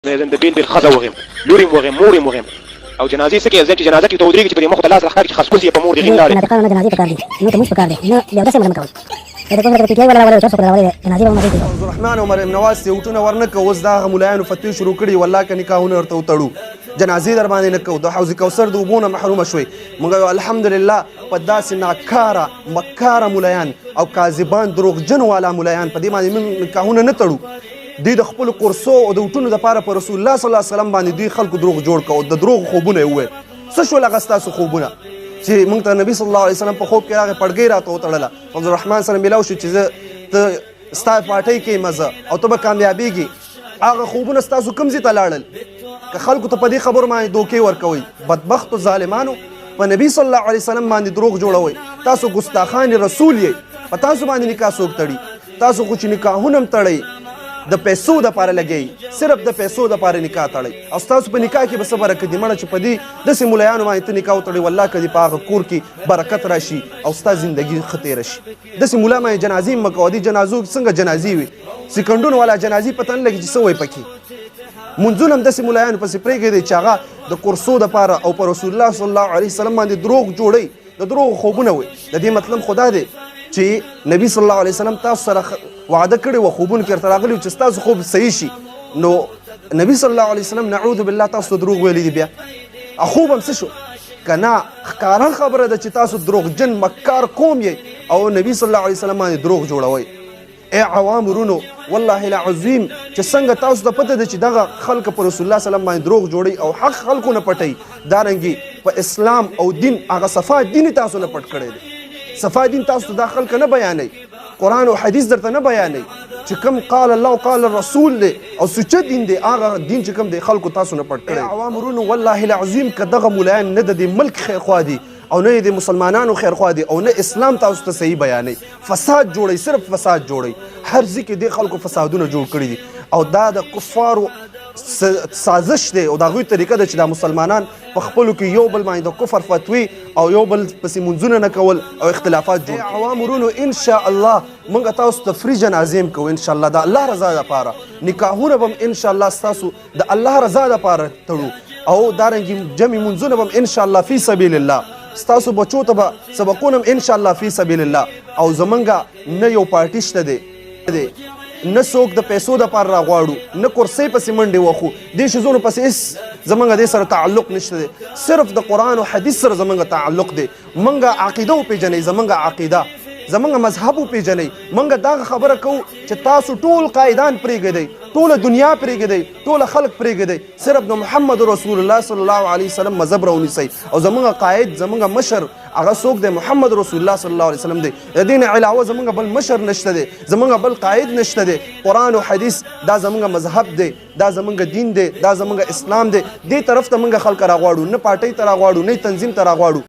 د بیل بیل خزه وغیم لوریم وغیم موریم وغیم او جنازې سکه ځکه جنازه کې تودريږي چې په مخ ته لاس راخار کې خاص کوسي په مور دی غلاړي نه تکانه جنازې پکار دي نو ته مش پکار دي نه له داسې مرمه کوي دا کومه ته کیږي ولا تاسو کولای جنازې به مزه عبد الرحمن عمر مرواز یوټونه ورنکه اوس دا مولایانو فتوی شروع کړي والله ک نکاحونه ورته وتړو جنازې در باندې نکو د حوض کوثر د وبونه محروم شوي موږ الحمدلله په داسې ناکاره مکاره مولایان او کاذبان دروغجن والا مولایان په دې باندې موږ نکاحونه نه تړو دوی د خپل قرصو او د وټونو دپاره په رسول الله صلی الله علیه وسلم باندې دوی خلکو دروغ جوړ کړو د دروغ خوبونه یې وویل څه شول هغه ستاسو خوبونه چې موږ ته نبي صلی الله علیه وسلم په خوب کې راغی پړګۍ راته وتړله عبدالرحمن سره میلاو شو چې ته ستا پارټۍ کې مزه او ته به کامیابېږي هغه خوبونه ستاسو کوم ځای ته لاړل که خلکو ته په دې خبرو باندې دوکې ورکوئ بدبختو ظالمانو په نبي صلی الله علیه وسلم باندې دروغ جوړوئ تاسو ګستاخان رسول یې په تاسو باندې نکاح څوک تړي تاسو خو چې نکاحونه هم تړئ د پیسو دپاره لګئ صرف د پیسو دپاره نکاح تړئ او ستاسو په نکاح کې به څه برکت دي مړه چې په دې داسې ملایانو باندې ته نکاح وتړئ والله که دې په هغه کور کې برکت راشي او ستا زندګي ښه تېره شي داسې ملا باندې جنازې مه کوه دې جنازو څنګه جنازې وي سکندونو والا جنازې پته نه لګي چې څه وایي پکې منځونه هم داسې ملایانو پسې پرېږدئ چې هغه د قرصو دپاره او په رسول الله صلی الله علیه وسلم باندې دروغ جوړئ د دروغو خوبونه وایي د دې مطلب خو دا دی چې نبی صلی الله علیه وسلم تاسو سره وعده کړې وه خوبونو کې ورته راغلي چې ستاسو خوب صحیح شي نو نبی صلی الله علیه وسلم نعوذ بالله تاسو ته دروغ ویلي دي بیا خوب هم څه شو که نه ښکاره خبره ده چې تاسو دروغجن مکار قوم یې او نبی صلی الله علیه وسلم باندې دروغ جوړوئ ای عوام ورونو والله العظیم چې څنګه تاسو ته پته ده چې دغه خلک په رسول الله صلی الله علیه وسلم باندې دروغ جوړوي او حق خلکو نه پټوي دارنګې په اسلام او دین هغه صفا دین تاسو نه پټ کړی دی صفا دین تاسو ته دا خلک نه بیانوي قرآن او حدیث درته نه بیانوي چې کوم قال الله او قال الرسول دی او سوچه دین دی هغه دین چې کوم دی خلکو تاسو نه پټ کړی عوام ورونو والله العظیم که دغه ملایان نه د دې ملک خیرخوا دي او نه د مسلمانانو خیرخوا دي او نه اسلام تاسو ته صحیح بیانوي فساد جوړوي صرف فساد جوړوي هر ځای کې دې خلکو فسادونه جوړ کړي دي او دا د کفارو سازش دی او د هغوی طریقه ده چې دا مسلمانان په خپلو کې یو بل باندې د کفر فتوی او یو بل پسې منځونه نه کول او اختلافات جوړ عوام ورونو انشاء الله موږ تاسو ته فری جنازې هم کوو انشاءالله د الله رضا دپاره نکاحونه به هم انشاءالله ستاسو د الله رضا دپاره تړو او دارنګې جمع منځونه به هم انشاءالله فی سبیل الله ستاسو بچو ته به سبقونه هم انشاءالله فی سبیل الله او زمونږ نه یو پارټي شته دی نه څوک د پیسو دپاره راغواړو نه کرسۍ پسې منډې وخو دې شیزونو پسې هېڅ زمونږ دې سره تعلق نشته دی صرف د قرآن او حدیث سره زمونږ تعلق دی مونږ عقیده وپېژنئ زمونږ عقیده زمونږ مذهب وپېژنئ مونږ دغه خبره کوو چې تاسو ټول قایدان پرېږدئ ټوله دنیا پرېږدئ ټوله خلک پرېږدئ صرف د محمد رسول الله صلی الله علیه وسلم مذهب راونیسئ او زمونږ قاید زمونږ مشر هغه څوک دی محمد رسول الله صلی الله علیه وسلم دی د دې نه علاوه زمونږ بل مشر نشته دی زمونږ بل قاید نشته دی قرآن او حدیث دا زمونږ مذهب دی دا زمونږ دین دی دا زمونږ اسلام دی دې طرف ته مونږ خلک راغواړو نه پارټۍ ته راغواړو نه تنظیم ته راغواړو